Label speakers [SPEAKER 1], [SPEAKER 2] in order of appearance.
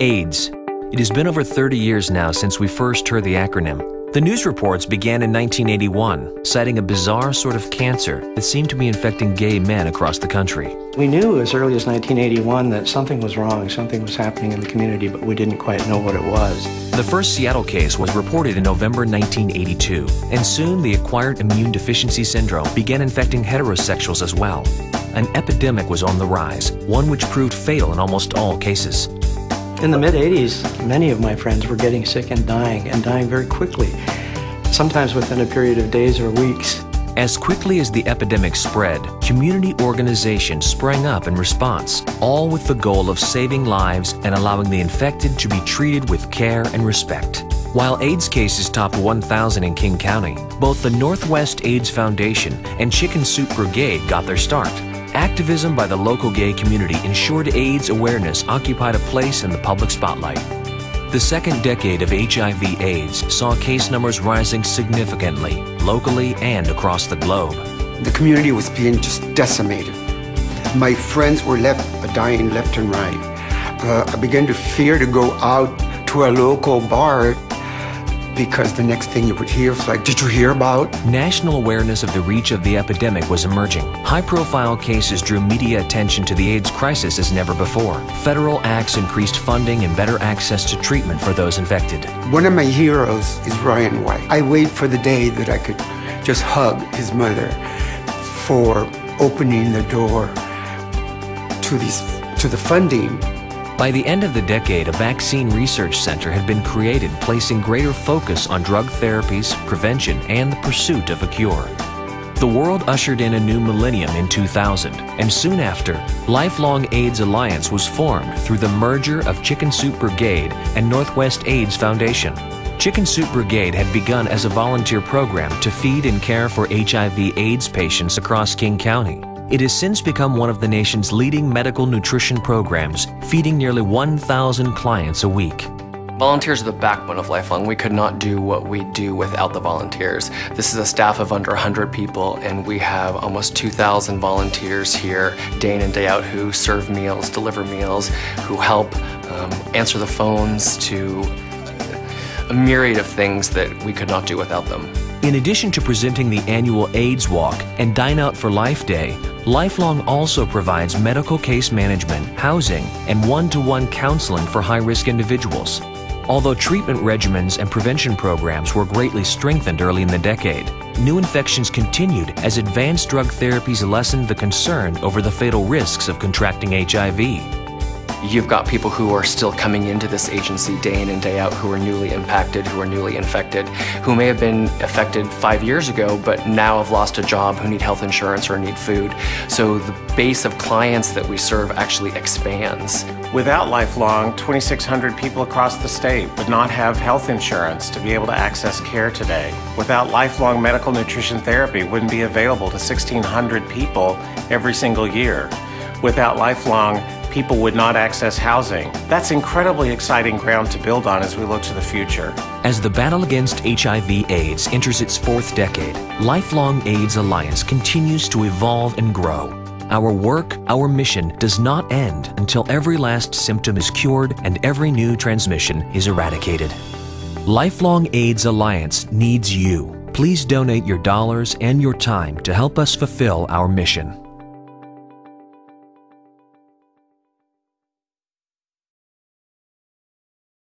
[SPEAKER 1] AIDS. It has been over 30 years now since we first heard the acronym. The news reports began in 1981, citing a bizarre sort of cancer that seemed to be infecting gay men across the country.
[SPEAKER 2] We knew as early as 1981 that something was wrong, something was happening in the community, but we didn't quite know what it was.
[SPEAKER 1] The first Seattle case was reported in November 1982, and soon the acquired immune deficiency syndrome began infecting heterosexuals as well. An epidemic was on the rise, one which proved fatal in almost all cases.
[SPEAKER 2] In the mid-'80s, many of my friends were getting sick and dying very quickly, sometimes within a period of days or weeks.
[SPEAKER 1] As quickly as the epidemic spread, community organizations sprang up in response, all with the goal of saving lives and allowing the infected to be treated with care and respect. While AIDS cases topped 1,000 in King County, both the Northwest AIDS Foundation and Chicken Soup Brigade got their start. Activism by the local gay community ensured AIDS awareness occupied a place in the public spotlight. The second decade of HIV/AIDS saw case numbers rising significantly, locally and across the globe.
[SPEAKER 3] The community was being just decimated. My friends were dying left and right. I began to fear to go out to a local bar because the next thing you would hear was like, "Did you hear about?"
[SPEAKER 1] National awareness of the reach of the epidemic was emerging. High-profile cases drew media attention to the AIDS crisis as never before. Federal acts increased funding and better access to treatment for those infected.
[SPEAKER 3] One of my heroes is Ryan White. I wait for the day that I could just hug his mother for opening the door to the funding.
[SPEAKER 1] By the end of the decade, a vaccine research center had been created, placing greater focus on drug therapies, prevention, and the pursuit of a cure. The world ushered in a new millennium in 2000, and soon after, Lifelong AIDS Alliance was formed through the merger of Chicken Soup Brigade and Northwest AIDS Foundation. Chicken Soup Brigade had begun as a volunteer program to feed and care for HIV/AIDS patients across King County. It has since become one of the nation's leading medical nutrition programs, feeding nearly 1,000 clients a week.
[SPEAKER 4] Volunteers are the backbone of Lifelong. We could not do what we do without the volunteers. This is a staff of under 100 people, and we have almost 2,000 volunteers here day in and day out who serve meals, deliver meals, who help answer the phones, to a myriad of things that we could not do without them.
[SPEAKER 1] In addition to presenting the annual AIDS Walk and Dine Out for Life Day, Lifelong also provides medical case management, housing, and one-to-one counseling for high-risk individuals. Although treatment regimens and prevention programs were greatly strengthened early in the decade, new infections continued as advanced drug therapies lessened the concern over the fatal risks of contracting HIV.
[SPEAKER 4] You've got people who are still coming into this agency day in and day out who are newly impacted, who are newly infected, who may have been affected 5 years ago but now have lost a job, who need health insurance or need food. So the base of clients that we serve actually expands.
[SPEAKER 5] Without Lifelong, 2,600 people across the state would not have health insurance to be able to access care today. Without Lifelong, medical nutrition therapy wouldn't be available to 1,600 people every single year. Without Lifelong, people would not access housing. That's incredibly exciting ground to build on as we look to the future.
[SPEAKER 1] As the battle against HIV/AIDS enters its fourth decade, Lifelong AIDS Alliance continues to evolve and grow. Our work, our mission does not end until every last symptom is cured and every new transmission is eradicated. Lifelong AIDS Alliance needs you. Please donate your dollars and your time to help us fulfill our mission.